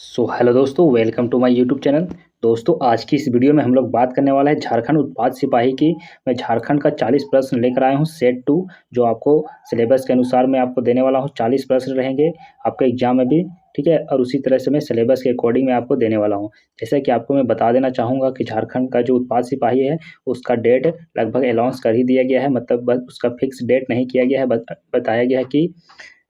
Hello दोस्तों, welcome to my YouTube channel. दोस्तों, आज की इस वीडियो में हम लोग बात करने वाला है झारखंड उत्पाद सिपाही की। मैं झारखंड का 40 प्रश्न लेकर आया हूं सेट 2, जो आपको सिलेबस के अनुसार मैं आपको देने वाला हूं। 40 प्रश्न रहेंगे आपके एग्जाम में भी, ठीक है। और उसी तरह से मैं सिलेबस के अकॉर्डिंग मैं आपको देने वाला हूँ। जैसा कि आपको मैं बता देना चाहूँगा कि झारखंड का जो उत्पाद सिपाही है उसका डेट लगभग अनाउंस कर ही दिया गया है। मतलब बस उसका फिक्स डेट नहीं किया गया है, बताया गया है कि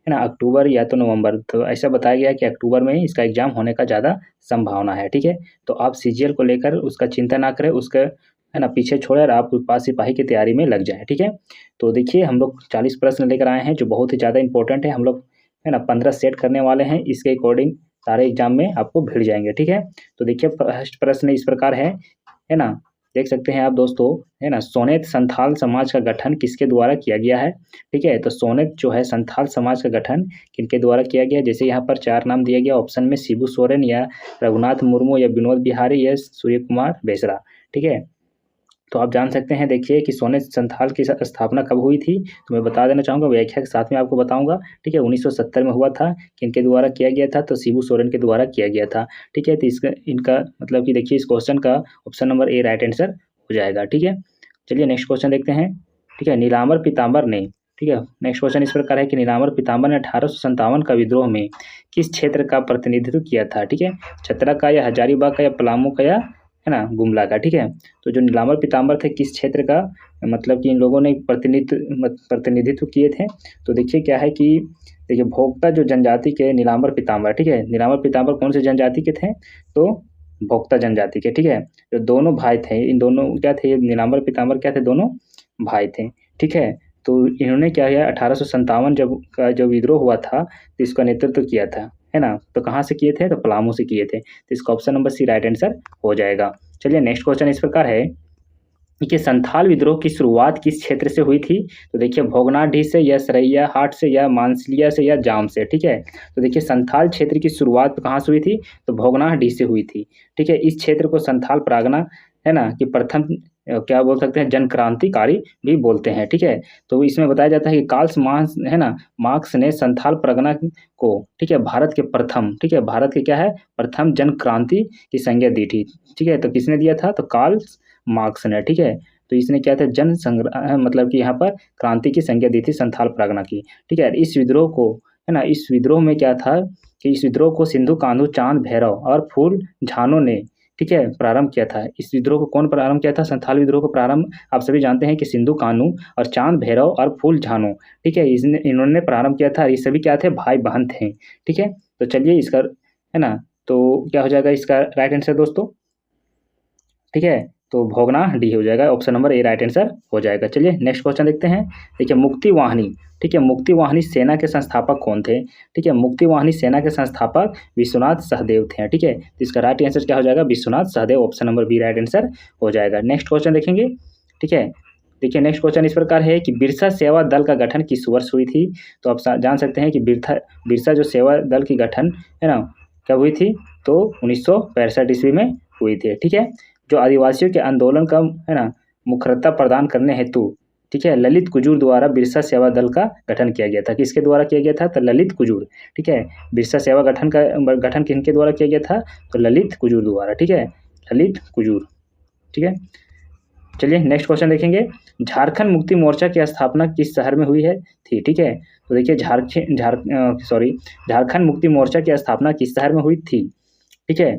है ना अक्टूबर या तो नवंबर। तो ऐसा बताया गया है कि अक्टूबर में ही इसका एग्ज़ाम होने का ज़्यादा संभावना है, ठीक है। तो आप सीजीएल को लेकर उसका चिंता ना करें, उसका है ना पीछे छोड़े और आप उत्पाद सिपाही की तैयारी में लग जाएँ, ठीक है। तो देखिए, हम लोग 40 प्रश्न लेकर आए हैं जो बहुत ही ज़्यादा इंपॉर्टेंट है। हम लोग है ना 15 सेट करने वाले हैं, इसके अकॉर्डिंग सारे एग्ज़ाम में आपको भिड़ जाएँगे, ठीक है। तो देखिए, फर्स्ट प्रश्न इस प्रकार है ना। देख सकते हैं आप दोस्तों, है ना। सोनेत संथाल समाज का गठन किसके द्वारा किया गया है, ठीक है। तो सोनेत जो है संथाल समाज का गठन किनके द्वारा किया गया है। जैसे यहाँ पर 4 नाम दिया गया ऑप्शन में, शिबू सोरेन या रघुनाथ मुर्मू या विनोद बिहारी या सूर्य कुमार बेसरा, ठीक है। तो आप जान सकते हैं, देखिए कि सोनेत संथाल की स्थापना कब हुई थी। तो मैं बता देना चाहूँगा, व्याख्या के साथ में आपको बताऊँगा, ठीक है। 1970 में हुआ था। किनके द्वारा किया गया था, तो शिबू सोरेन के द्वारा किया गया था, ठीक है। तो इसका इनका मतलब कि देखिए, इस क्वेश्चन का option number A right answer हो जाएगा, ठीक है। चलिए नेक्स्ट क्वेश्चन देखते हैं, ठीक है। नीलांबर पीताम्बर ने, ठीक है। नेक्स्ट क्वेश्चन इस प्रकार है कि नीलांबर पीताम्बर ने 1857 का विद्रोह में किस क्षेत्र का प्रतिनिधित्व किया था, ठीक है। चतरा का या हजारीबाग का या पलामू का या है ना गुमला का, ठीक है। तो जो नीलांबर पीताम्बर थे किस क्षेत्र का मतलब कि इन लोगों ने प्रतिनिधित्व किए थे। तो देखिए क्या है कि देखिए, भोक्ता जो जनजाति के नीलांबर पीताम्बर, ठीक है। नीलांबर पीताम्बर कौन से जनजाति के थे, तो भोक्ता जनजाति के, ठीक है। जो दोनों भाई थे, इन दोनों क्या थे, नीलांबर पीताम्बर क्या थे, दोनों भाई थे, ठीक है। तो इन्होंने क्या किया, 1857 जब का जो विद्रोह हुआ था तो इसका नेतृत्व किया था, है ना। तो कहाँ से किए थे, तो पलामू से किए थे। तो इसका option number C right answer हो जाएगा। चलिए नेक्स्ट क्वेश्चन इस प्रकार है कि संथाल विद्रोह की शुरुआत किस क्षेत्र से हुई थी। तो देखिए, भोगनाडीह से या सरैया हाट से या मानसलिया से या जाम से, ठीक है। तो देखिए, संथाल क्षेत्र की शुरुआत कहाँ से हुई थी, तो भोगनाडीह से हुई थी, ठीक है। इस क्षेत्र को संथाल प्रागना है ना कि प्रथम क्या बोल सकते हैं, जन क्रांतिकारी भी बोलते हैं, ठीक है। तो इसमें बताया जाता है कि कार्ल मार्क्स है ना, मार्क्स ने संथाल परगना को, ठीक है, भारत के प्रथम, ठीक है, भारत के क्या है, प्रथम जन क्रांति की संज्ञा दी थी, ठीक है। तो किसने दिया था, तो कार्ल मार्क्स ने, ठीक है। तो इसने क्या था, जन संग्रह मतलब कि यहाँ पर क्रांति की संज्ञा दी थी संथाल परगना की, ठीक है। इस विद्रोह को है ना, इस विद्रोह में क्या था कि इस विद्रोह को सिंधु कान्हू चांद भैरव और फूल झानो ने, ठीक है, प्रारंभ किया था। इस विद्रोह को कौन प्रारंभ किया था, संथाल विद्रोह को प्रारंभ आप सभी जानते हैं कि सिंधु कान्हू और चांद भैरव और फूल झानो, ठीक है, इन्होंने प्रारंभ किया था। ये सभी क्या थे, भाई बहन थे, ठीक है। तो चलिए इसका है ना, तो क्या हो जाएगा इसका राइट आंसर दोस्तों, ठीक है। तो भोगना डी हो जाएगा, option number A right answer हो जाएगा। चलिए नेक्स्ट क्वेश्चन देखते हैं। देखिए, मुक्ति वाहिनी, ठीक है, मुक्ति वाहिनी सेना के संस्थापक कौन थे, ठीक है। मुक्ति वाहिनी सेना के संस्थापक विश्वनाथ सहदेव थे, ठीक है। तो इसका राइट आंसर क्या हो जाएगा, Vishwanath Sahdev, option number B right answer हो जाएगा। नेक्स्ट क्वेश्चन देखेंगे, ठीक है। देखिए, नेक्स्ट क्वेश्चन इस प्रकार है कि बिरसा सेवा दल का गठन किस वर्ष हुई थी। तो आप जान सकते हैं कि बिरसा जो सेवा दल की गठन है ना कब हुई थी, तो 1965 ईस्वी में हुई थी, ठीक है। जो आदिवासियों के आंदोलन का है ना मुखरता प्रदान करने हेतु, ठीक है, ललित कुजूर द्वारा बिरसा सेवा दल का गठन किया गया था। किसके द्वारा किया गया था, तो ललित कुजूर, ठीक है। बिरसा सेवा गठन किनके द्वारा किया गया था, तो ललित कुजूर द्वारा, ठीक है, ललित कुजूर, ठीक है। चलिए नेक्स्ट क्वेश्चन देखेंगे। झारखंड मुक्ति मोर्चा की स्थापना किस शहर में हुई है थी, ठीक है। तो देखिए, झारखंड मुक्ति मोर्चा की स्थापना किस शहर में हुई थी, ठीक है।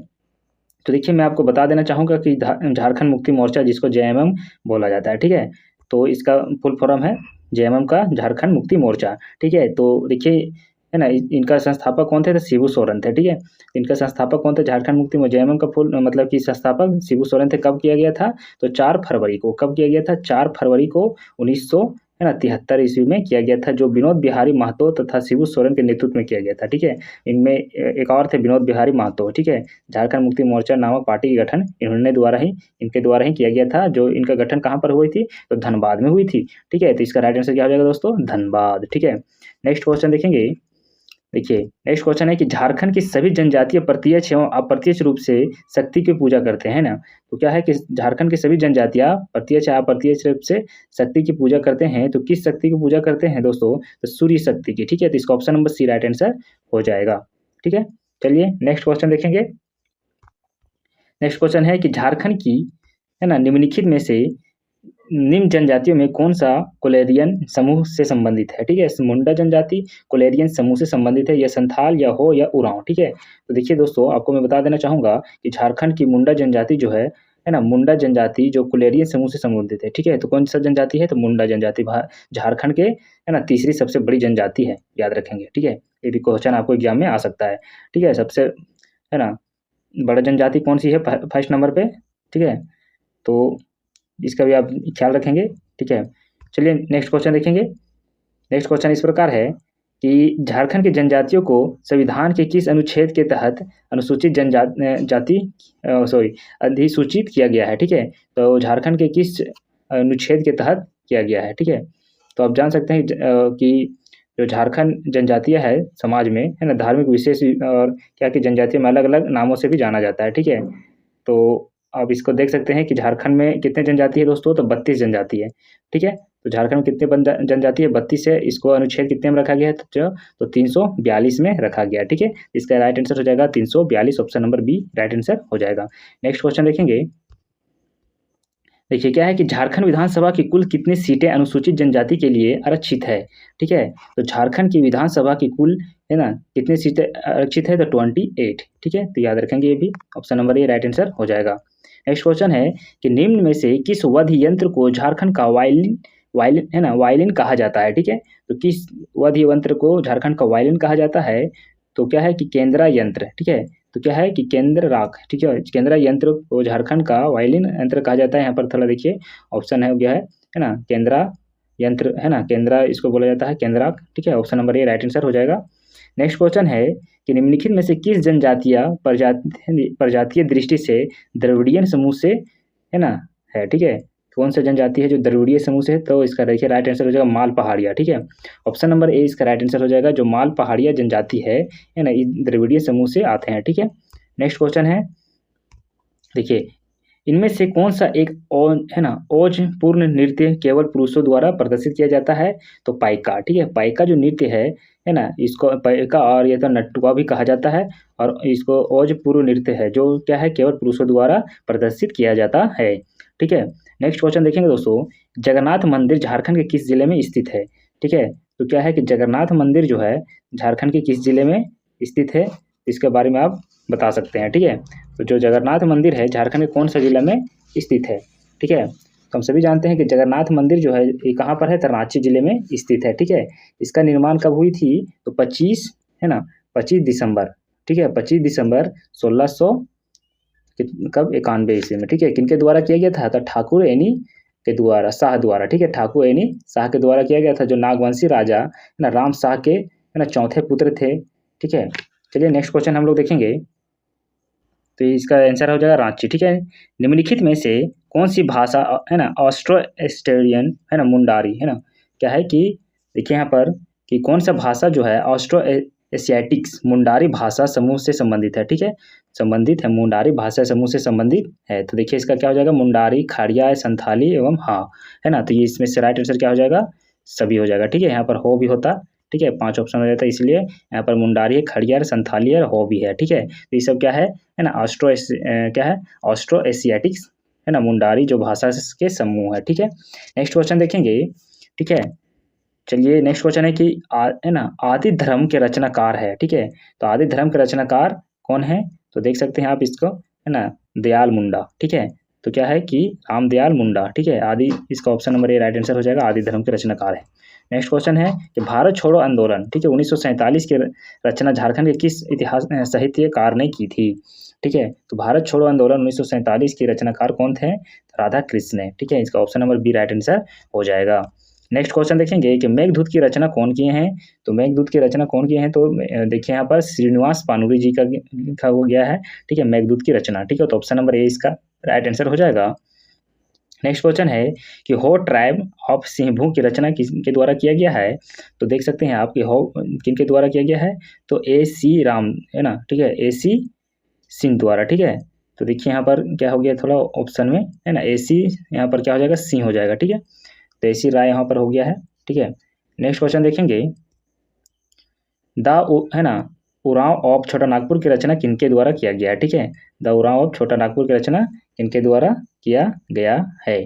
तो देखिए, मैं आपको बता देना चाहूँगा कि झारखंड मुक्ति मोर्चा, जिसको जेएमएम बोला जाता है, ठीक है। तो इसका फुल फॉर्म है जेएमएम का झारखंड मुक्ति मोर्चा, ठीक है। तो देखिए है ना, इनका संस्थापक कौन थे, तो शिबू सोरेन थे, ठीक है। इनका संस्थापक कौन थे, झारखंड मुक्ति जेएमएम का फुल मतलब कि संस्थापक शिबू सोरेन थे। कब किया गया था, तो 4 फरवरी को, कब किया गया था, 4 फरवरी को 1900 है ना 73 ईस्वी में किया गया था, जो विनोद बिहारी महतो तथा शिबू सोरेन के नेतृत्व में किया गया था, ठीक है। इनमें एक और थे विनोद बिहारी महतो, ठीक है। झारखंड मुक्ति मोर्चा नामक पार्टी की गठन इनके द्वारा ही किया गया था। जो इनका गठन कहाँ पर हुई थी, तो धनबाद में हुई थी, ठीक है। तो इसका राइट आंसर क्या हो जाएगा दोस्तों, धनबाद, ठीक है। नेक्स्ट क्वेश्चन देखेंगे। देखिए, नेक्स्ट क्वेश्चन है कि झारखंड की सभी जनजातीय प्रत्यक्ष एवं अप्रत्यक्ष रूप से शक्ति की पूजा करते हैं ना। तो क्या है कि झारखंड की सभी जनजातियां प्रत्यक्ष या अप्रत्यक्ष रूप से शक्ति की पूजा करते हैं। तो किस शक्ति की पूजा करते हैं दोस्तों, तो सूर्य शक्ति की, ठीक है। तो इसका option number C right answer हो जाएगा, ठीक है। चलिए नेक्स्ट क्वेश्चन देखेंगे। नेक्स्ट क्वेश्चन है कि झारखंड की है ना निम्नलिखित में से निम्न जनजातियों में कौन सा कोलेरियन समूह से संबंधित है। ठीक है, मुंडा जनजाति कोलेरियन समूह से संबंधित है, या संथाल या हो या उरांव। ठीक है, तो देखिए दोस्तों आपको मैं बता देना चाहूँगा कि झारखंड की मुंडा जनजाति जो है ना, मुंडा जनजाति जो कोलेरियन समूह से संबंधित है। ठीक है, तो कौन सा जनजाति है, तो मुंडा जनजाति झारखंड के है ना तीसरी सबसे बड़ी जनजाति है, याद रखेंगे। ठीक है, ये भी क्वेश्चन आपको एग्जाम में आ सकता है। ठीक है, सबसे है ना बड़ा जनजाति कौन सी है फर्स्ट नंबर पे। ठीक है, तो इसका भी आप ख्याल रखेंगे। ठीक है, चलिए नेक्स्ट क्वेश्चन देखेंगे। नेक्स्ट क्वेश्चन इस प्रकार है कि झारखंड की जनजातियों को संविधान के किस अनुच्छेद के तहत अनुसूचित जाति अधिसूचित किया गया है। ठीक है, तो झारखंड के किस अनुच्छेद के तहत किया गया है। ठीक है, तो आप जान सकते हैं कि जो झारखंड जनजातियाँ है समाज में है ना, धार्मिक विशेष और क्या कि जनजातियों में अलग अलग नामों से भी जाना जाता है। ठीक है, तो आप इसको देख सकते हैं कि झारखंड में कितने जनजाति है दोस्तों, तो 32 जनजाति है। ठीक है, तो झारखंड में कितने जनजाति है, 32 है। इसको अनुच्छेद कितने में रखा गया है, तो 342 में रखा गया है। ठीक है, इसका राइट आंसर हो जाएगा 342, option number B right answer हो जाएगा। नेक्स्ट क्वेश्चन देखेंगे। देखिए क्या है कि झारखंड विधानसभा की कुल कितनी सीटें अनुसूचित जनजाति के लिए आरक्षित है। ठीक है, तो झारखंड की विधानसभा की कुल है ना कितनी सीटें आरक्षित है, तो 28। ठीक है, तो याद रखेंगे ये भी, option number A right answer हो जाएगा। नेक्स्ट क्वेश्चन है कि निम्न में से किस वाद्य यंत्र को झारखंड का वायलिन वायलिन है ना वायलिन कहा जाता है। ठीक है, तो किस वाद्य यंत्र को झारखंड का वायलिन कहा जाता है, तो क्या है कि केंद्रा यंत्र। ठीक है, तो क्या है कि केंद्र राग। ठीक है, केंद्रा यंत्र को झारखंड का वायलिन यंत्र कहा जाता है। यहाँ पर थोड़ा देखिए ऑप्शन है गया है ना केंद्रा यंत्र है ना, केंद्रा इसको बोला जाता है केंद्राक। ठीक है, option number A right answer हो जाएगा। नेक्स्ट क्वेश्चन है कि निम्नलिखित में से किस जनजातीय प्रजातीय दृष्टि से द्रविड़ियन समूह से है ना है। ठीक है, कौन सा जनजाति है जो द्रविड़ीय समूह से है, तो इसका देखिए राइट आंसर हो जाएगा माल पहाड़िया। ठीक है, ऑप्शन नंबर ए इसका राइट आंसर हो जाएगा, जो माल पहाड़िया जनजाति है ना, ये द्रविड़ीय समूह से आते हैं। ठीक है, नेक्स्ट क्वेश्चन है देखिए इनमें से कौन सा एक है ना ओज पूर्ण नृत्य केवल पुरुषों द्वारा प्रदर्शित किया जाता है, तो पाइका। ठीक है, पाइका जो नृत्य है ना, इसको पाइका और ये तो नट्टुआ भी कहा जाता है, और इसको ओज पूर्व नृत्य है जो क्या है केवल पुरुषों द्वारा प्रदर्शित किया जाता है। ठीक है, नेक्स्ट क्वेश्चन देखेंगे दोस्तों। जगन्नाथ मंदिर झारखंड के किस जिले में स्थित है। ठीक है, तो क्या है कि जगन्नाथ मंदिर जो है झारखंड के किस जिले में स्थित है, इसके बारे में आप बता सकते हैं। ठीक है, तो जो जगन्नाथ मंदिर है झारखंड के कौन सा जिला में स्थित है। ठीक है, तो हम सभी जानते हैं कि जगन्नाथ मंदिर जो है ये कहाँ पर है, तो रांची जिले में स्थित है। ठीक है, इसका निर्माण कब हुई थी, तो 25 है ना 25 दिसंबर। ठीक है, 25 दिसंबर 1600 कब 91 ईस्वी में। ठीक है, किनके द्वारा किया गया था, तो ठाकुर एनी के द्वारा शाह द्वारा। ठीक है, ठाकुर एनी शाह के द्वारा किया गया था, जो नागवंशी राजा है ना राम शाह के है ना चौथे पुत्र थे। ठीक है, चलिए नेक्स्ट क्वेश्चन हम लोग देखेंगे, तो इसका आंसर हो जाएगा रांची। ठीक है, निम्नलिखित में से कौन सी भाषा है ना ऑस्ट्रो एस्टेरियन है ना मुंडारी है ना, क्या है कि देखिए यहाँ पर कि कौन सा भाषा जो है ऑस्ट्रो एशियाटिक्स मुंडारी भाषा समूह से संबंधित है। ठीक है, संबंधित है, मुंडारी भाषा समूह से संबंधित है। तो देखिए इसका क्या हो जाएगा, मुंडारी, खाड़िया, संथाली एवं हाँ है ना, तो ये इसमें से राइट आंसर क्या हो जाएगा, सभी हो जाएगा। ठीक है, यहाँ पर हो भी होता। ठीक है, 5 ऑप्शन हो जाता है, इसलिए यहाँ पर मुंडारी है, खड़ियार, संथाली है, हो भी है। ठीक है, तो ये सब क्या है ना क्या है ऑस्ट्रो एशियाटिक्स है ना मुंडारी जो भाषा के समूह है। ठीक है, नेक्स्ट क्वेश्चन देखेंगे। ठीक है, चलिए नेक्स्ट क्वेश्चन है कि है ना आदि धर्म के रचनाकार है। ठीक है, तो आदि धर्म के रचनाकार कौन है, तो देख सकते हैं आप इसको है ना दयाल मुंडा। ठीक है, तो क्या है कि रामदयाल मुंडा। ठीक है, आदि इसका option number A right answer हो जाएगा, आदि धर्म के रचनाकार है। नेक्स्ट क्वेश्चन है कि भारत छोड़ो आंदोलन ठीक है 1947 की रचना झारखंड के किस इतिहास साहित्यकार ने की थी। ठीक है, तो भारत छोड़ो आंदोलन 1947 की रचनाकार कौन थे, राधा कृष्ण। ठीक है, इसका option number B right answer हो जाएगा। नेक्स्ट क्वेश्चन देखेंगे कि मेघदूत की रचना कौन किए हैं, तो मेघदूत की रचना कौन किए हैं, तो देखिए यहाँ पर श्रीनिवास पानुरी जी का लिखा हो गया है। ठीक है, मेघदूत की रचना। ठीक है, तो ऑप्शन नंबर ए इसका राइट आंसर हो जाएगा। नेक्स्ट क्वेश्चन है कि हो ट्राइब ऑफ सिंहभू की रचना किसके द्वारा किया गया है, तो देख सकते हैं आप कि हो किनके द्वारा किया गया है, तो ए सी राम है ना। ठीक है, ए सी सिंह द्वारा। ठीक है, तो देखिए यहाँ पर क्या हो गया थोड़ा ऑप्शन में है ना ए सी यहाँ पर क्या हो जाएगा सिंह हो जाएगा। ठीक है, तो ए सी राय यहाँ पर हो गया है। ठीक है, नेक्स्ट क्वेश्चन देखेंगे। द है ना उरांव ऑफ छोटा नागपुर की रचना किनके द्वारा किया गया है, ठीक है। द उरांव ऑफ छोटा नागपुर की रचना किनके द्वारा किया गया है,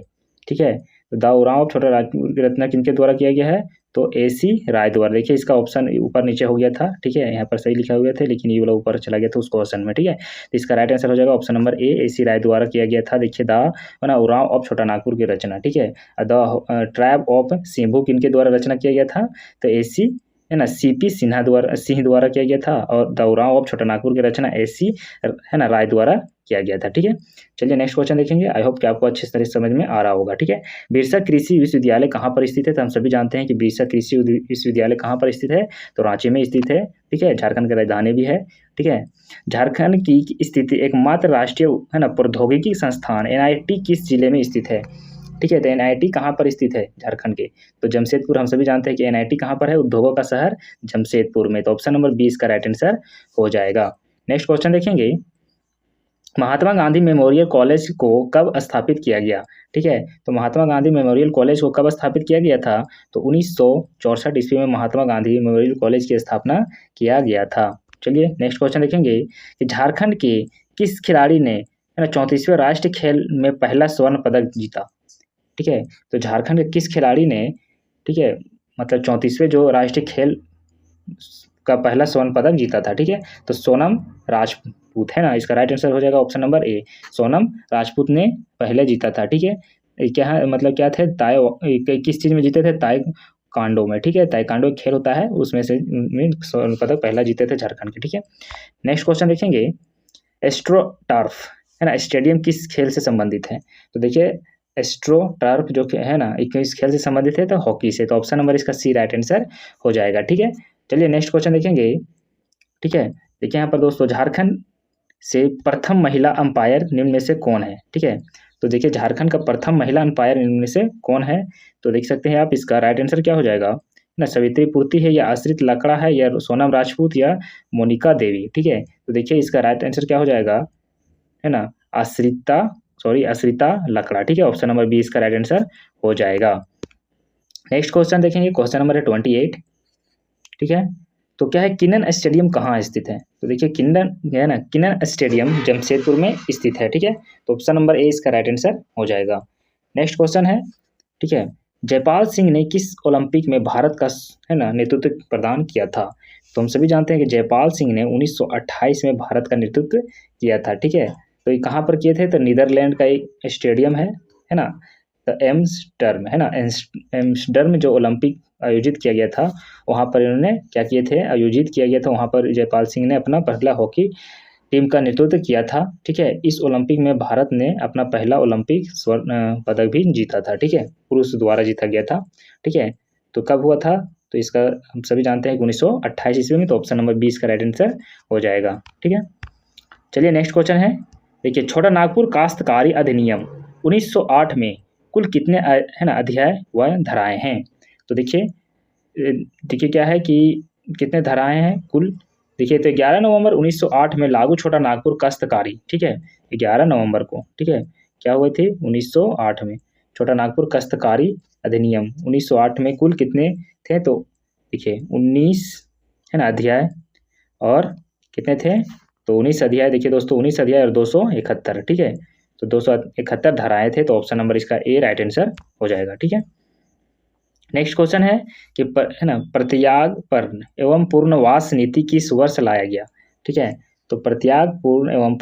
ठीक है। तो द उरांव ऑफ छोटा नागपुर की रचना किनके द्वारा किया गया है, तो AC राय द्वारा। देखिए इसका ऑप्शन ऊपर नीचे हो गया था, ठीक है, यहाँ पर सही लिखा हुआ था लेकिन ये वाला ऊपर चला गया था उस क्वेश्चन में, ठीक है। तो इसका राइट आंसर हो जाएगा ऑप्शन नंबर A, AC राय द्वारा किया गया था। देखिए द ना उरांव ऑफ छोटा नागपुर की रचना, ठीक है। द ट्राइब ऑफ सिंभू किनके द्वारा रचना किया गया था, तो AC है ना CP सिंह द्वारा किया गया था, और द उरांव ऑफ छोटा नागपुर की रचना AC है ना राय द्वारा किया गया था, ठीक है। चलिए नेक्स्ट क्वेश्चन देखेंगे। आई होप कि आपको अच्छी तरह से समझ में आ रहा होगा, ठीक है। बिरसा कृषि विश्वविद्यालय कहाँ पर स्थित है, तो हम सभी जानते हैं कि बिरसा कृषि विश्वविद्यालय कहाँ पर स्थित है, तो रांची में स्थित है, ठीक है। झारखंड की राजधानी भी है, ठीक है। झारखंड की स्थिति एकमात्र राष्ट्रीय है ना प्रौद्योगिकी संस्थान NIT किस जिले में स्थित है, ठीक है। तो NIT कहाँ पर स्थित है झारखंड के, तो जमशेदपुर। हम सभी जानते हैं कि NIT कहाँ पर है, उद्योगों का शहर जमशेदपुर में। तो ऑप्शन नंबर 20 का राइट आंसर हो जाएगा। नेक्स्ट क्वेश्चन देखेंगे। महात्मा गांधी मेमोरियल कॉलेज को कब स्थापित किया गया, ठीक है। तो महात्मा गांधी मेमोरियल कॉलेज को कब स्थापित किया गया था, तो 1964 ईस्वी में महात्मा गांधी मेमोरियल कॉलेज की स्थापना किया गया था। चलिए नेक्स्ट क्वेश्चन देखेंगे कि झारखंड के किस खिलाड़ी ने है ना 34वें राष्ट्रीय खेल में पहला स्वर्ण पदक जीता, ठीक है। तो झारखंड के किस खिलाड़ी ने, ठीक है, मतलब 34वें जो राष्ट्रीय खेल का पहला स्वर्ण पदक जीता था, ठीक है। तो सोनम राजपूत है ना, इसका राइट आंसर हो जाएगा option number A, Sonam Rajput ने पहले जीता था, ठीक है। क्या मतलब क्या थे, किस चीज़ में जीते थे, ताइक्वांडो में, ठीक है। ताइक्वांडो खेल होता है उसमें से स्वर्ण पदक पहला जीते थे झारखंड के, ठीक है। नेक्स्ट क्वेश्चन देखेंगे। एस्ट्रो टर्फ है ना स्टेडियम किस खेल से संबंधित है, तो देखिए एस्ट्रो टर्फ जो है ना इस खेल से संबंधित है, तो हॉकी से। तो ऑप्शन नंबर इसका C राइट आंसर हो जाएगा, ठीक है। चलिए नेक्स्ट क्वेश्चन देखेंगे, ठीक है। देखिए यहाँ पर दोस्तों झारखंड से प्रथम महिला अंपायर निम्न में से कौन है, ठीक है। तो देखिए झारखंड का प्रथम महिला अंपायर निम्न में से कौन है, तो देख सकते हैं आप इसका राइट आंसर क्या हो जाएगा ना, सवित्री पूर्ति है, या आश्रित लकड़ा है, या सोनम राजपूत, या मोनिका देवी, ठीक है। तो देखिए इसका राइट आंसर क्या हो जाएगा, है ना, आश्रिता लकड़ा, ठीक है। ऑप्शन नंबर 20 का राइट आंसर हो जाएगा। नेक्स्ट क्वेश्चन देखेंगे, क्वेश्चन नंबर है 28, ठीक है। तो क्या है, किन्नन स्टेडियम कहाँ स्थित है, तो देखिए किन्नन है ना किन्नन स्टेडियम जमशेदपुर में स्थित है, ठीक है। तो ऑप्शन नंबर A इसका राइट आंसर हो जाएगा। नेक्स्ट क्वेश्चन है, ठीक है। जयपाल सिंह ने किस ओलंपिक में भारत का है ना नेतृत्व प्रदान किया था, तो हम सभी जानते हैं कि जयपाल सिंह ने 1928 में भारत का नेतृत्व किया था, ठीक है। तो ये कहाँ पर किए थे, तो नीदरलैंड का एक स्टेडियम है ना, तो एम्स्टर्म है ना, एम्स्टर्म जो ओलंपिक आयोजित किया गया था, वहाँ पर इन्होंने क्या किए थे, आयोजित किया गया था, वहाँ पर जयपाल सिंह ने अपना पहला हॉकी टीम का नेतृत्व किया था, ठीक है। इस ओलंपिक में भारत ने अपना पहला ओलंपिक स्वर्ण पदक भी जीता था, ठीक है, पुरुष द्वारा जीता गया था, ठीक है। तो कब हुआ था, तो इसका हम सभी जानते हैं कि 1928 ईस्वी में। तो ऑप्शन नंबर 20 का राइट आंसर हो जाएगा, ठीक है। चलिए नेक्स्ट क्वेश्चन है, देखिए छोटा नागपुर काश्तकारी अधिनियम 1908 में कुल कितने है ना अध्याय व धाराएं हैं, तो देखिए क्या है कि कितने धाराएं हैं कुल, देखिए तो 11 नवंबर 1908 में लागू छोटा नागपुर काश्तकारी, ठीक है। 11 नवंबर को, ठीक है, क्या हुए थे 1908 में छोटा नागपुर काश्तकारी अधिनियम 1908 में कुल कितने थे, तो देखिए 19 है ना अध्याय, और कितने थे, तो 19 अध्याय, देखिए दोस्तों 19 अध्याय और 271, ठीक है। तो 271 धाराएं थे, तो ऑप्शन नंबर इसका A राइट आंसर हो जाएगा, ठीक है। नेक्स्ट क्वेश्चन है कि है ना प्रत्याग पर्ण एवं पूर्णवास नीति किस वर्ष लाया गया, ठीक है। तो प्रत्याग पूर्ण एवं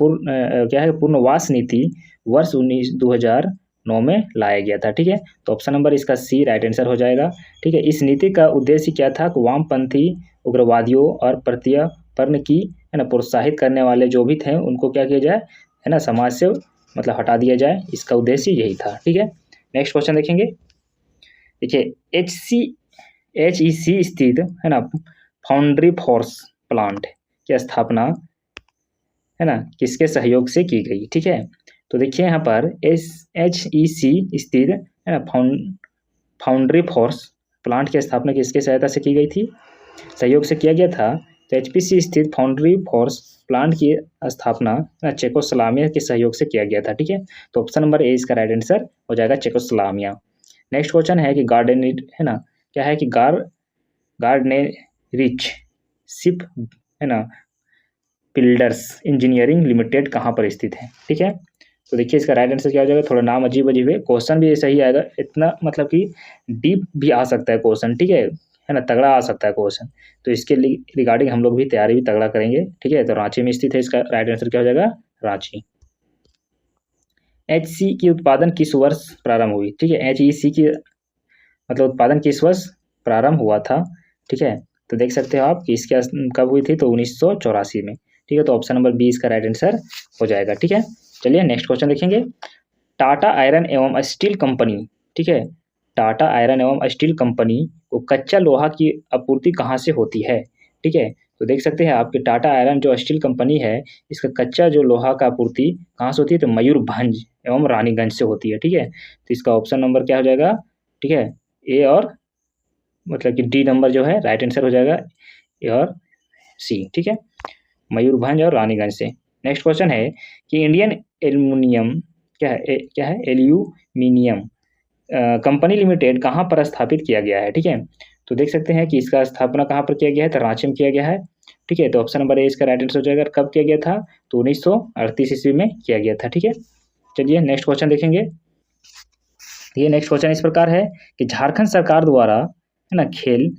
क्या है पूर्णवास नीति वर्ष 2009 में लाया गया था, ठीक है। तो ऑप्शन नंबर इसका C राइट आंसर हो जाएगा, ठीक है। इस नीति का उद्देश्य क्या था कि वामपंथी उग्रवादियों और प्रत्यर्पण की है ना प्रोत्साहित करने वाले जो भी थे उनको क्या किया जाए, है ना समाज से मतलब हटा दिया जाए, इसका उद्देश्य यही था, ठीक है। नेक्स्ट क्वेश्चन देखेंगे, देखिए HEC स्थित है ना फाउंड्री फॉर्स प्लांट की स्थापना है ना किसके सहयोग से की गई, ठीक है। तो देखिए यहाँ पर HEC स्थित है ना फाउंड्री फॉर्स प्लांट की स्थापना किसके सहायता से की गई थी, सहयोग से किया गया था। तो HPC स्थित फाउंड्री फॉर्स प्लांट की स्थापना चेकोस्लोवाकिया के सहयोग से किया गया था, ठीक है। तो ऑप्शन नंबर A इसका राइट आंसर हो जाएगा चेकोस्लोवाकिया। नेक्स्ट क्वेश्चन है कि गार्डेनिट है ना क्या है कि गार्डनेरिच शिप है ना बिल्डर्स इंजीनियरिंग लिमिटेड कहाँ पर स्थित है, ठीक है। तो देखिए इसका राइट आंसर क्या हो जाएगा, थोड़ा नाम अजीब अजीब है, क्वेश्चन भी ऐसा ही आएगा, इतना मतलब कि डीप भी आ सकता है क्वेश्चन, ठीक है ना, तगड़ा आ सकता है क्वेश्चन। तो इसके रिगार्डिंग हम लोग भी तैयारी भी तगड़ा करेंगे, ठीक है। तो रांची में स्थित है, इसका राइट आंसर क्या हो जाएगा, रांची। HC की उत्पादन किस वर्ष प्रारंभ हुई, ठीक है। HEC की मतलब उत्पादन किस वर्ष प्रारंभ हुआ था, ठीक है। तो देख सकते हो आप कि इसके कब हुई थी, तो 1984 में, ठीक है। तो ऑप्शन नंबर बी इसका राइट आंसर हो जाएगा, ठीक है। चलिए नेक्स्ट क्वेश्चन देखेंगे। टाटा आयरन एवं स्टील कंपनी, ठीक है, टाटा आयरन एवं स्टील कंपनी को कच्चा लोहा की आपूर्ति कहाँ से होती है, ठीक है। तो देख सकते हैं आपके टाटा आयरन जो स्टील कंपनी है, इसका कच्चा जो लोहा का आपूर्ति कहाँ से होती है, तो मयूरभंज एवं रानीगंज से होती है, ठीक है। तो इसका ऑप्शन नंबर क्या हो जाएगा, ठीक है, ए और मतलब कि डी नंबर जो है राइट आंसर हो जाएगा, ए और सी, ठीक है, मयूरभंज और रानीगंज से। नेक्स्ट क्वेश्चन है कि इंडियन एल्युमिनियम क्या है एल्यूमिनियम कंपनी लिमिटेड कहाँ पर स्थापित किया गया है, ठीक है। तो देख सकते हैं कि इसका स्थापना कहाँ पर किया गया है, तो रांची में किया गया है, ठीक है। तो ऑप्शन नंबर ए इसका राइट आंसर हो जाएगा। कब किया गया था, तो 1938 ईस्वी में किया गया था, ठीक है। चलिए नेक्स्ट क्वेश्चन देखेंगे। ये नेक्स्ट क्वेश्चन इस प्रकार है कि झारखंड सरकार द्वारा है ना खेल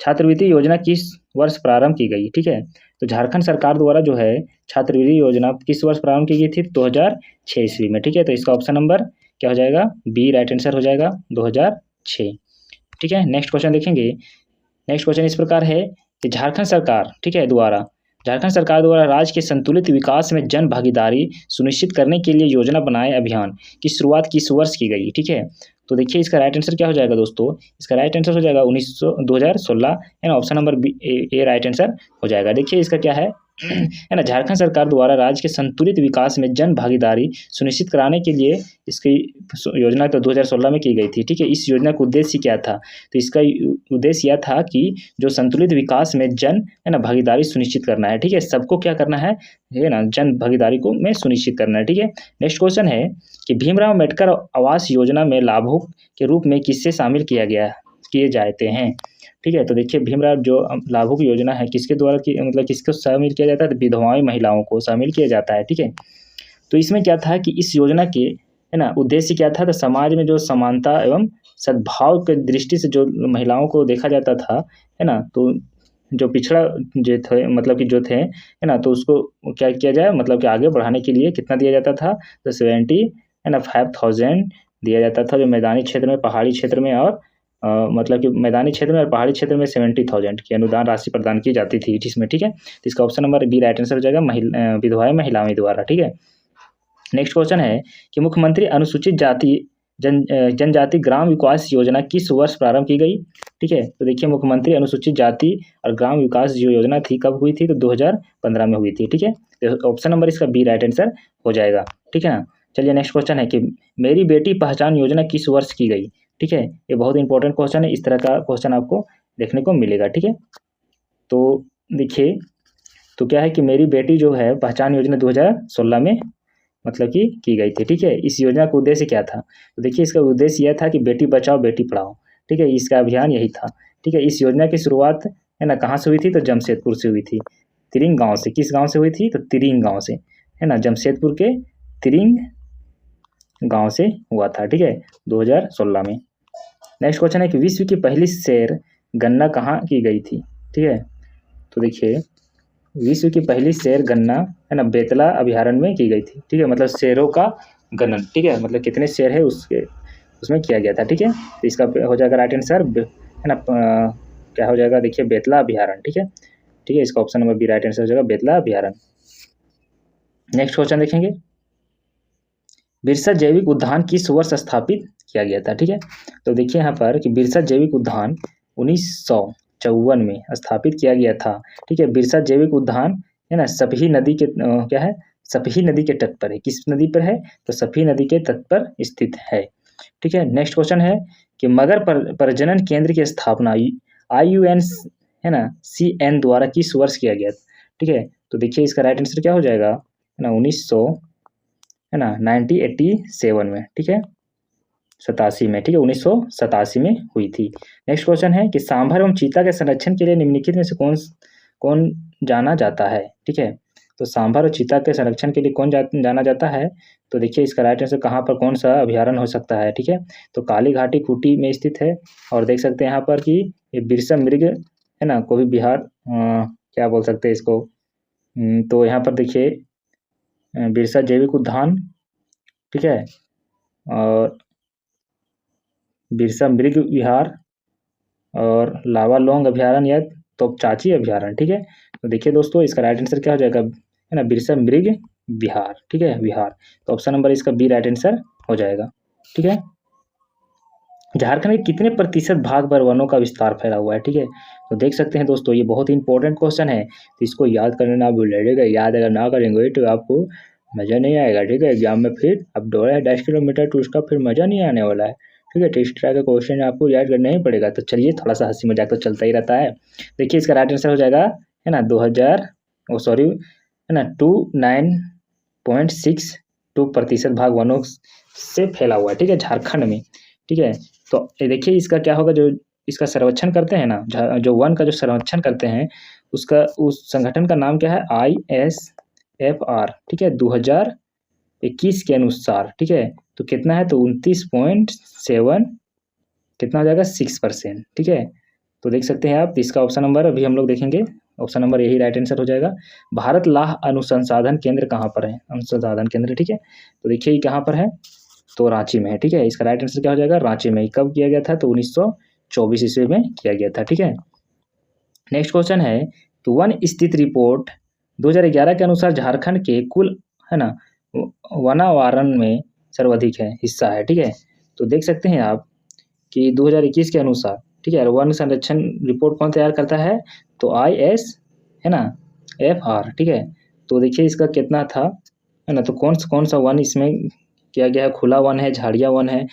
छात्रवृत्ति योजना किस वर्ष प्रारंभ की गई, ठीक है। तो झारखंड सरकार द्वारा जो है छात्रवृत्ति योजना किस वर्ष प्रारंभ की गई थी, 2006 ईस्वी में, ठीक है। तो इसका ऑप्शन नंबर क्या हो जाएगा, बी राइट आंसर हो जाएगा, 2006, ठीक है। नेक्स्ट क्वेश्चन देखेंगे। नेक्स्ट क्वेश्चन इस प्रकार है कि झारखंड सरकार द्वारा राज्य के संतुलित विकास में जन भागीदारी सुनिश्चित करने के लिए योजना बनाए अभियान की शुरुआत किस वर्ष की गई, ठीक है। तो देखिए इसका राइट आंसर क्या हो जाएगा दोस्तों, इसका राइट आंसर हो जाएगा 2016 and option number B A right answer हो जाएगा। देखिए इसका क्या है ना, झारखंड सरकार द्वारा राज्य के संतुलित विकास में जन भागीदारी सुनिश्चित कराने के लिए इसकी योजना तो 2016 में की गई थी, ठीक है। इस योजना का उद्देश्य क्या था, तो इसका उद्देश्य यह था कि जो संतुलित विकास में जन है ना भागीदारी सुनिश्चित करना है, ठीक है। सबको क्या करना है ना, जन भागीदारी को में सुनिश्चित करना है, ठीक है। नेक्स्ट क्वेश्चन है कि भीमराव अम्बेडकर आवास योजना में लाभुक के रूप में किससे शामिल किए जाते हैं, ठीक है। तो देखिए भीमराव जो लाभुक योजना है किसके द्वारा मतलब किसको शामिल किया जाता है, तो विधवाएं महिलाओं को शामिल किया जाता है, ठीक है। तो इसमें क्या था कि इस योजना के है ना उद्देश्य क्या था, तो समाज में जो समानता एवं सद्भाव के दृष्टि से जो महिलाओं को देखा जाता था, है ना, तो जो पिछड़ा जो थे मतलब कि जो थे है ना, तो उसको क्या किया जाए, मतलब कि आगे बढ़ाने के लिए कितना दिया जाता था, तो 75,000 दिया जाता था, जो मैदानी क्षेत्र में, पहाड़ी क्षेत्र में और मतलब कि मैदानी क्षेत्र में और पहाड़ी क्षेत्र में 70,000 की अनुदान राशि प्रदान की जाती थी जिसमें, ठीक है। तो इसका option number B right answer हो जाएगा, विधवाएं महिलाओं द्वारा, ठीक है। नेक्स्ट क्वेश्चन है कि मुख्यमंत्री अनुसूचित जाति जनजाति ग्राम विकास योजना किस वर्ष प्रारंभ की गई, ठीक है। तो देखिए मुख्यमंत्री अनुसूचित जाति और ग्राम विकास जो योजना थी कब हुई थी, तो 2015 में हुई थी, ठीक है। तो ऑप्शन नंबर इसका बी राइट आंसर हो जाएगा, ठीक है ना। चलिए नेक्स्ट क्वेश्चन है कि मेरी बेटी पहचान योजना किस वर्ष की गई, ठीक है। ये बहुत इंपॉर्टेंट क्वेश्चन है, इस तरह का क्वेश्चन आपको देखने को मिलेगा, ठीक है। तो देखिए तो क्या है कि मेरी बेटी जो है पहचान योजना 2016 में मतलब कि की गई थी, ठीक है। इस योजना का उद्देश्य क्या था, तो देखिए इसका उद्देश्य यह था कि बेटी बचाओ बेटी पढ़ाओ, ठीक है, इसका अभियान यही था, ठीक है। इस योजना की शुरुआत है ना कहाँ से हुई थी, तो जमशेदपुर से हुई थी, तिरिंग गांव से। किस गांव से हुई थी, तो तिरिंग गांव से, है ना, जमशेदपुर के तिरिंग गांव से हुआ था, ठीक है, 2016 में। नेक्स्ट क्वेश्चन है कि विश्व की पहली सैर गन्ना कहाँ की गई थी, ठीक है। तो देखिए विश्व की पहली सैर गन्ना है ना बेतला अभ्यारण्य में की गई थी, ठीक है, मतलब शेरों का गणन, ठीक है, मतलब कितने शेर है उसमें किया गया था, ठीक है। तो इसका हो जाएगा राइट आंसर है ना क्या हो जाएगा, देखिए बेतला अभ्यारण्य, ठीक है, ठीक है। इसका option number B right answer हो जाएगा, बेतला अभ्यारण्य। नेक्स्ट क्वेश्चन देखेंगे। बिरसा जैविक उद्यान किस वर्ष स्थापित किया गया था, ठीक है। तो देखिए यहाँ पर कि बिरसा जैविक उद्यान 1954 में स्थापित किया गया था, ठीक है। बिरसा जैविक उद्यान है ना सपही नदी के क्या है, सपही नदी के तट पर है। किस नदी पर है, तो सपही नदी के तट पर स्थित है, ठीक है। नेक्स्ट क्वेश्चन है कि मगर प्रजनन केंद्र की स्थापना IUN है ना CN द्वारा किस वर्ष किया गया, ठीक है। तो देखिए इसका राइट आंसर क्या हो जाएगा, है ना 1900 है ना 1987 में, ठीक है, 87 में, ठीक है, 1987 में हुई थी। नेक्स्ट क्वेश्चन है कि सांभर एवं चीता के संरक्षण के लिए निम्नलिखित में से कौन कौन जाना जाता है, ठीक है। तो सांभर और चीता के संरक्षण के लिए कौन जाना जाता है? तो देखिए इसका राइट आंसर कहाँ पर कौन सा अभ्यारण्य हो सकता है, ठीक है। तो काली घाटी खूंटी में स्थित है और देख सकते हैं यहाँ पर कि ये बिरसा मृग है ना, को भी बिहार क्या बोल सकते हैं इसको, तो यहाँ पर देखिए बिरसा जैविक उद्यान, ठीक है, और बिरसा मृग विहार और लावालोंग अभ्यारण्य या तोपचाची अभ्यारण्य, ठीक है। तो देखिए दोस्तों इसका राइट आंसर क्या हो जाएगा, है ना, बिरसा मृग विहार, ठीक है, विहार। तो ऑप्शन नंबर इसका बी राइट आंसर हो जाएगा, ठीक है। झारखंड के कितने प्रतिशत भाग पर वनों का विस्तार फैला हुआ है, ठीक है। तो देख सकते हैं दोस्तों ये बहुत ही इंपॉर्टेंट क्वेश्चन है, तो इसको याद करना ना भूलिएगा, याद अगर ना करेंगे तो आपको मज़ा नहीं आएगा, ठीक है। एग्जाम में फिर अब दौड़ा है 10 किलोमीटर तो उसका फिर मज़ा नहीं आने वाला है, ठीक है। तो इस तरह का क्वेश्चन आपको याद करना ही पड़ेगा। तो चलिए थोड़ा सा हंसी मजाक तो चलता ही रहता है। देखिए इसका राइट आंसर हो जाएगा, है ना, 29.62% भाग वनों से फैला हुआ है, ठीक है, झारखंड में, ठीक है। तो ये देखिए इसका क्या होगा, जो इसका सर्वेक्षण करते हैं ना, जो वन का जो सर्वेक्षण करते हैं उसका, उस संगठन का नाम क्या है, ISFR, ठीक है, 2021 के अनुसार, ठीक है। तो कितना है, तो 29.7 कितना हो जाएगा, 6%, ठीक है। तो देख सकते हैं आप, इसका ऑप्शन नंबर अभी हम लोग देखेंगे, ऑप्शन नंबर यही राइट आंसर हो जाएगा। भारत लाह अनुसंधान केंद्र कहाँ पर है, अनुसंधान केंद्र, ठीक है। तो देखिए कहाँ पर है, तो रांची में है, ठीक है। इसका राइट आंसर क्या हो जाएगा, रांची में। कब किया गया था, तो 1924 ईस्वी में किया गया था, ठीक है। नेक्स्ट क्वेश्चन है कि वन स्थित रिपोर्ट 2011 के अनुसार झारखंड के कुल, है ना, वनावरण में सर्वाधिक है हिस्सा है, ठीक है। तो देख सकते हैं आप कि 2021 के अनुसार, ठीक है, वन संरक्षण रिपोर्ट कौन तैयार करता है, तो IS, है ना, FR, ठीक है। तो देखिए इसका कितना था, है ना, तो कौन सा वन इसमें किया गया है, खुला वन है, झाड़िया वन है,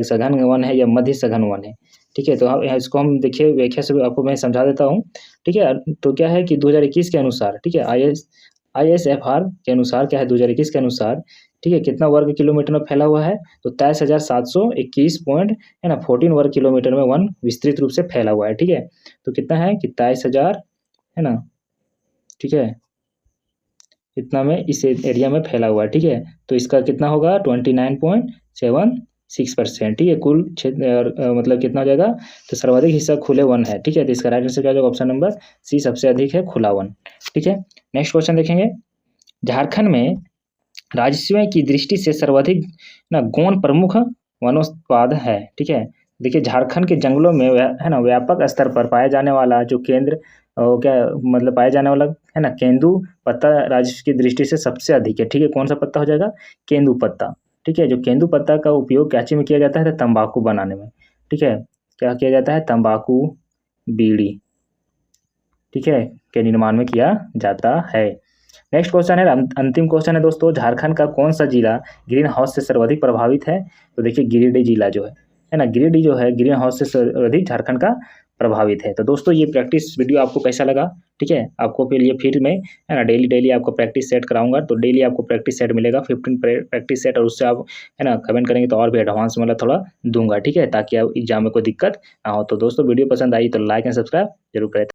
सघन वन है या मध्य सघन वन है, ठीक है। तो इसको हम देखिए व्याख्या से आपको मैं समझा देता हूँ, ठीक है। तो क्या है कि 2021 के अनुसार, ठीक है, ISFR के अनुसार क्या है, 2021 के अनुसार, ठीक है, कितना वर्ग किलोमीटर में फैला हुआ है, तो 23,721 पॉइंट, है ना, 14 वर्ग किलोमीटर में वन विस्तृत रूप से फैला हुआ है, ठीक है। तो कितना है कि 23,000, है ना, ठीक है, इतना में इस एरिया में फैला हुआ है, ठीक है। तो इसका कितना होगा, 29.76%, ठीक है, कुल क्षेत्र मतलब कितना हो जाएगा, तो सर्वाधिक हिस्सा खुले वन है, ठीक है। तो इसका राइट आंसर क्या हो जाएगा, ऑप्शन नंबर सी सबसे अधिक है, खुला वन, ठीक है। नेक्स्ट क्वेश्चन देखेंगे, झारखंड में राजस्व की दृष्टि से सर्वाधिक ना गौण प्रमुख वनोत्पाद है, ठीक है। देखिए झारखंड के जंगलों में है ना व्यापक स्तर पर पाया जाने वाला जो केंद्र क्या मतलब पाया जाने वाला, है ना, केंदू पत्ता राजस्व की दृष्टि से सबसे अधिक है, ठीक है। कौन सा पत्ता हो जाएगा, केंदू पत्ता, ठीक है। जो केंदू पत्ता का उपयोग कैची में किया जाता है, तो तंबाकू बनाने में, ठीक है। क्या किया जाता है, तंबाकू, बीड़ी, ठीक है, के निर्माण में किया जाता है। नेक्स्ट क्वेश्चन है, अंतिम क्वेश्चन है दोस्तों, झारखंड का कौन सा जिला ग्रीन हाउस से सर्वाधिक प्रभावित है, तो देखिए गिरिडीह जिला जो है ना, गिरिडीह जो है ग्रीन हाउस से सर्वाधिक झारखंड का प्रभावित है। तो दोस्तों ये प्रैक्टिस वीडियो आपको कैसा लगा, ठीक है। आपको के लिए फिर मैं, है ना, डेली आपको प्रैक्टिस सेट कराऊंगा, तो डेली आपको प्रैक्टिस सेट मिलेगा 15 प्रैक्टिस सेट, और उससे आप, है ना, कमेंट करेंगे तो और भी एडवांस वाला थोड़ा दूंगा, ठीक है, ताकि आप एग्जाम में कोई दिक्कत ना हो। तो दोस्तों वीडियो पसंद आई तो लाइक एंड सब्सक्राइब जरूर करें।